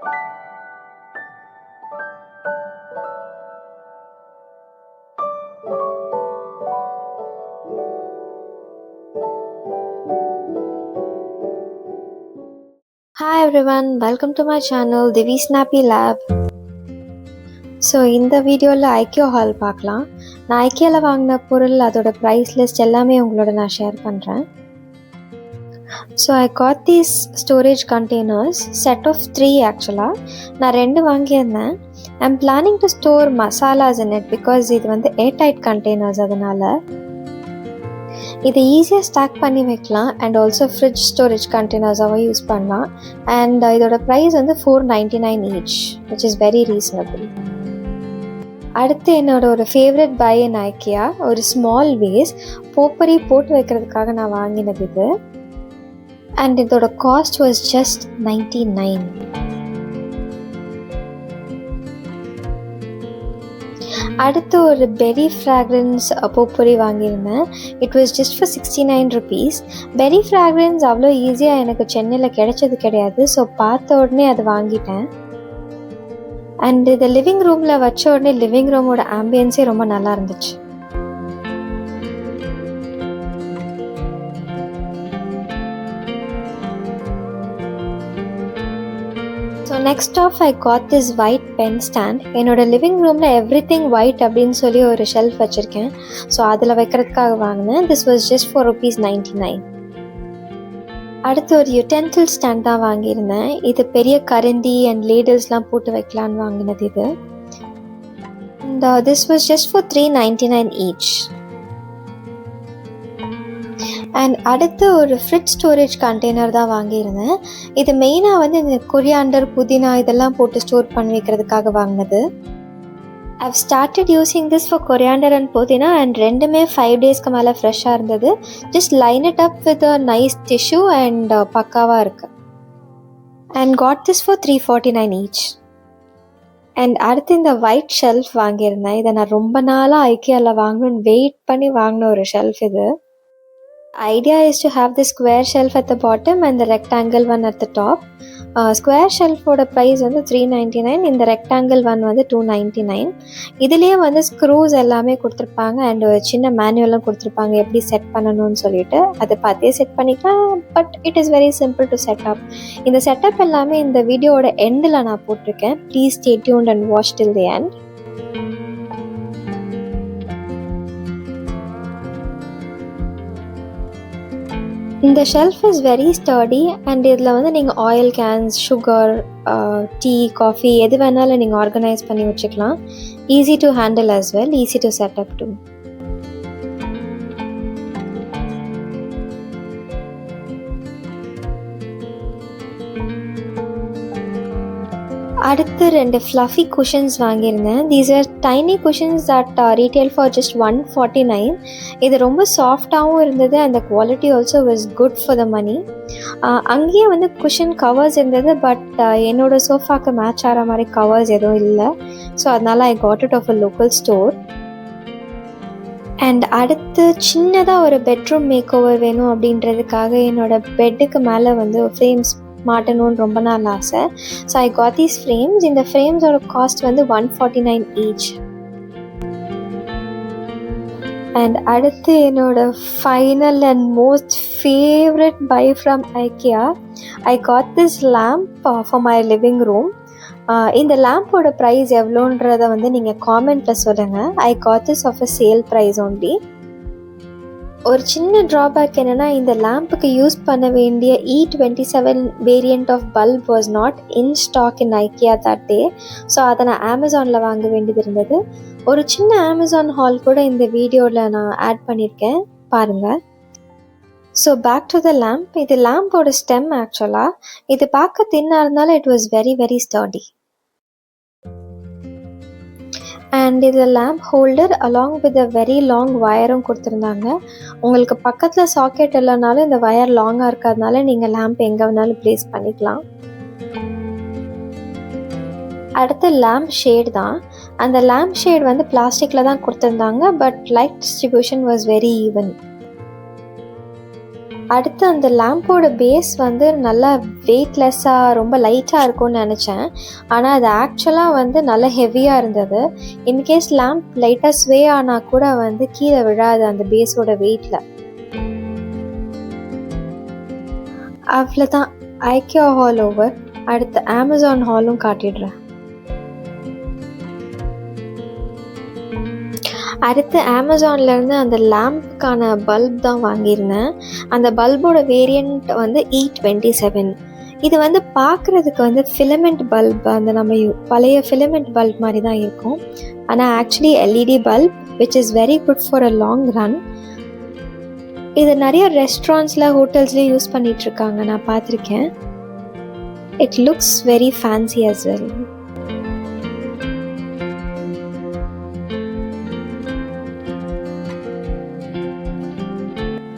Hi everyone, welcome to my channel Divi Snappy Lab. So இந்த வீடியோவில் IKEA hall பார்க்கலாம். நான் ஐக்கியாவில் வாங்கின பொருள் அதோட ப்ரைஸ் லிஸ்ட் எல்லாமே உங்களோட நான் ஷேர் பண்ணுறேன். So I got these storage containers set of 3 ஆக்சுவலாக. நான் 2 வாங்கியிருந்தேன். I'm planning to store masalas in it because இது வந்து ஏர்டைட் கண்டெய்னர்ஸ், அதனால் இதை ஈஸியாக ஸ்டாக் பண்ணி வைக்கலாம். And also fridge storage கண்டெய்னர்ஸாகவும் use பண்ணலாம். அண்ட் இதோட ப்ரைஸ் வந்து $4.99 each, which is very reasonable. அடுத்து என்னோட ஒரு ஃபேவரட் பை இன் ஐக்கியா, ஒரு ஸ்மால் வேஸ் போப்பரி போட்டு வைக்கிறதுக்காக நான் வாங்கினது இது. அண்ட் இதோட காஸ்ட் வாஸ் ஜஸ்ட் $99. அடுத்து ஒரு பெரி ஃப்ராக்ரன்ஸ் போப்பரி வாங்கியிருந்தேன். It was just for 69 rupees. Berry fragrance அவ்வளோ ஈஸியாக எனக்கு சென்னையில் கிடைச்சது கிடையாது. ஸோ பார்த்த உடனே அது வாங்கிட்டேன். அண்ட் இதை லிவிங் ரூமில் வச்ச உடனே லிவிங் ரூமோட ஆம்பியன்ஸே ரொம்ப நல்லா இருந்துச்சு. So next of I got this white pen stand. என்னோட லிவிங் ரூமில் எவ்ரிதிங் ஒயிட் அப்படின்னு சொல்லி ஒரு ஷெல்ஃப் வச்சுருக்கேன். ஸோ அதில் வைக்கிறதுக்காக வாங்கினேன். This was just for $99. அடுத்து ஒரு யுட்டென்சில் ஸ்டாண்ட் தான் வாங்கியிருந்தேன். இது பெரிய கரண்டி அண்ட் லேடல்ஸ்லாம் போட்டு வைக்கலான்னு வாங்கினது இது. And this was just for $3.99 each. And அடுத்து ஒரு ஃப்ரிட்ஜ் ஸ்டோரேஜ் கண்டெய்னர் தான் வாங்கியிருந்தேன். இது மெயினாக வந்து இந்த கொரியாண்டர், புதினா இதெல்லாம் போட்டு ஸ்டோர் பண்ணி வைக்கிறதுக்காக வாங்கினது. I've started using this for coriander and புதினா and ரெண்டுமே 5 daysக்கு மேலே ஃப்ரெஷ்ஷாக இருந்தது. Just line it up with a nice tissue and பக்காவாக இருக்குது. And got this for $3.49 each. And அடுத்து இந்த ஒயிட் ஷெல்ஃப் வாங்கியிருந்தேன். இதை நான் ரொம்ப நாளாக ஐக்கியாவில் வாங்கணும்னு வெயிட் பண்ணி வாங்கின ஒரு ஷெல்ஃப் இது. Idea is to have the square shelf at the bottom and the rectangle one at the top. Square ஷெல்ஃபோட price வந்து $3.99. இந்த ரெக்டாங்கிள் ஒன் வந்து $2.99. இதுலேயே வந்து ஸ்க்ரூஸ் எல்லாமே கொடுத்துருப்பாங்க அண்ட் ஒரு சின்ன மேனுவலும் கொடுத்துருப்பாங்க எப்படி செட் பண்ணணும்னு சொல்லிட்டு. அதை பார்த்தே செட் பண்ணிக்கலாம். But it is very simple to set up. இந்த செட்டப் எல்லாமே இந்த வீடியோட எண்டில் நான் போட்டிருக்கேன். Please stay tuned and watch till the end. இந்த shelf is very sturdy and இதில் வந்து நீங்கள் oil Cannes, sugar, tea, coffee எது வேணாலும் நீங்கள் ஆர்கனைஸ் பண்ணி வச்சுக்கலாம். Easy to handle as well, easy to set up two. அடுத்து 2 ஃப்ளஃபி குஷன்ஸ் வாங்கியிருந்தேன். These are tiny cushions that retail for just $149. இது ரொம்ப சாஃப்டாகவும் இருந்தது. அந்த quality also was good for the மணி. அங்கேயே வந்து குஷன் கவர்ஸ் இருந்தது. பட் என்னோட சோஃபாக்கு மேட்ச் ஆகிற மாதிரி கவர்ஸ் எதுவும் இல்லை. ஸோ அதனால் I got it off a local store. And அடுத்து சின்னதாக ஒரு பெட்ரூம் மேக் ஓவர் வேணும் அப்படின்றதுக்காக என்னோட பெட்டுக்கு மேலே வந்து ஃப்ரேம்ஸ் மாட்டணும்னு ரொம்ப நாள் ஆசை. So I got these frames. இந்த ஃப்ரேம்ஸோட காஸ்ட் வந்து $149 ஈச். அண்ட் அடுத்து என்னோட final and most favourite buy from IKEA. I got this lamp for my living room. இந்த லேம்போட ப்ரைஸ் எவ்வளோன்றதை வந்து நீங்கள் காமெண்ட்டில் சொல்லுங்கள். I got this off a sale price only. ஒரு சின்ன ட்ராபேக் என்னென்னா, இந்த லேம்புக்கு யூஸ் பண்ண வேண்டிய E27 variant of bulb was not in stock in IKEA that day. So அதை நான் அமேசானில் வாங்க வேண்டியது இருந்தது. ஒரு சின்ன அமேசான் ஹால் கூட இந்த வீடியோவில் நான் ஆட் பண்ணியிருக்கேன், பாருங்கள். So back to the lamb. இது லேம்போட ஸ்டெம் ஆக்சுவலாக. இது பார்க்க தின்னாக இருந்தாலும் it was very very sturdy. And இதில் lamp holder along with a very long வயரும் கொடுத்துருந்தாங்க. உங்களுக்கு பக்கத்தில் சாக்கெட் இல்லைனாலும் இந்த வயர் லாங்காக இருக்கிறதுனால நீங்கள் லேம்ப் எங்கே வேணாலும் ப்ளேஸ் பண்ணிக்கலாம். அடுத்து லேம்ப் ஷேட் தான். அந்த லேம்ப் ஷேட் வந்து பிளாஸ்டிக்கில் தான் கொடுத்துருந்தாங்க. But light distribution was very even. அடுத்து அந்த லேம்போட பேஸ் வந்து நல்லா வெயிட்லெஸ்ஸாக ரொம்ப லைட்டாக இருக்கும்னு நினச்சேன். ஆனால் அது ஆக்சுவலாக வந்து நல்லா ஹெவியாக இருந்தது. இன்கேஸ் லேம்ப் லைட்டாக ஸ்வே ஆனால் கூட வந்து கீழே விழாது அந்த பேஸோட வெயிட்டில். அவ்வளோதான், ஐக்கியா ஹால் ஓவர். அடுத்து அமேசான் ஹாலும் காட்டிடுறேன். அடுத்து அமேசான்லேருந்து அந்த லேம்ப்க்கான பல்ப் தான் வாங்கியிருந்தேன். அந்த பல்போட வேரியண்ட் வந்து E27. இது வந்து பார்க்குறதுக்கு வந்து ஃபிலமெண்ட் பல்ப், அந்த நம்ம பழைய ஃபிலமெண்ட் பல்ப் மாதிரி தான் இருக்கும். ஆனால் actually LED bulb which is very good for a long run. இது நிறைய ரெஸ்டாரண்ட்ஸில் ஹோட்டல்ஸ்லேயும் யூஸ் பண்ணிகிட்ருக்காங்க, நான் பார்த்துருக்கேன். It looks very fancy as well.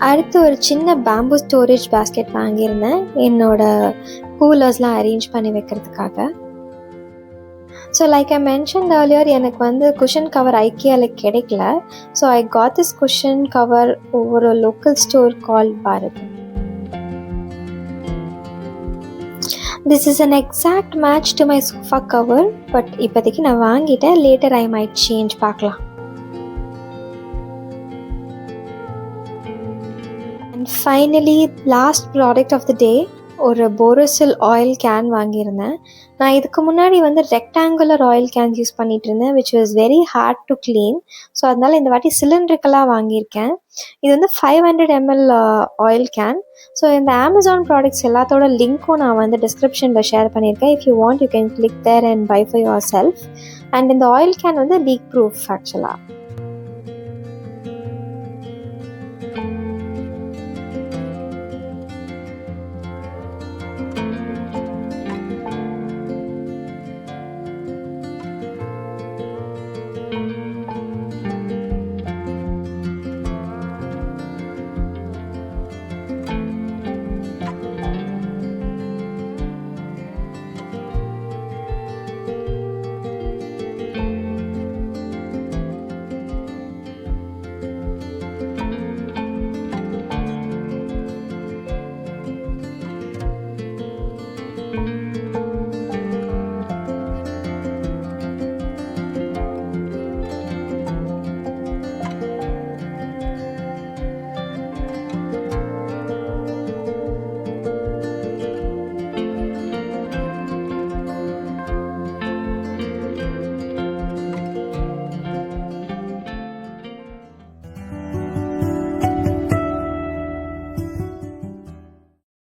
அடுத்து ஒரு சின்ன பேம்பு ஸ்டோரேஜ் பேஸ்கெட் வாங்கியிருந்தேன் என்னோடய கூலர்ஸ்லாம் அரேஞ்ச் பண்ணி வைக்கிறதுக்காக. So like I mentioned earlier, எனக்கு வந்து குஷன் கவர் ஐக்கியாவில் கிடைக்கல. So I got this cushion cover ஒரு local store call Bharat. This is an exact match to my sofa cover. But இப்போதைக்கு நான் வாங்கிட்டேன், லேட்டர் ஐ மைட் சேஞ்ச், பார்க்கலாம். Finally last product of the டே, ஒரு Borosil oil can வாங்கியிருந்தேன். நான் இதுக்கு முன்னாடி வந்து ரெக்டாங்குலர் ஆயில் கேன்ஸ் யூஸ் பண்ணிகிட்டு இருந்தேன், which was very hard to clean. So அதனால் இந்த வாட்டி சிலிண்ட்ரிக்கலாக வாங்கியிருக்கேன். இது வந்து 500 ml ஆயில் கேன். ஸோ இந்த அமேசான் ப்ராடக்ட்ஸ் எல்லாத்தோட லிங்க்கும் நான் வந்து டிஸ்கிரிப்ஷனில் ஷேர் பண்ணியிருக்கேன். If you want you can click there and buy for yourself. And இந்த ஆயில் கேன் வந்து லீக் ப்ரூஃப் ஆக்சுவலாக.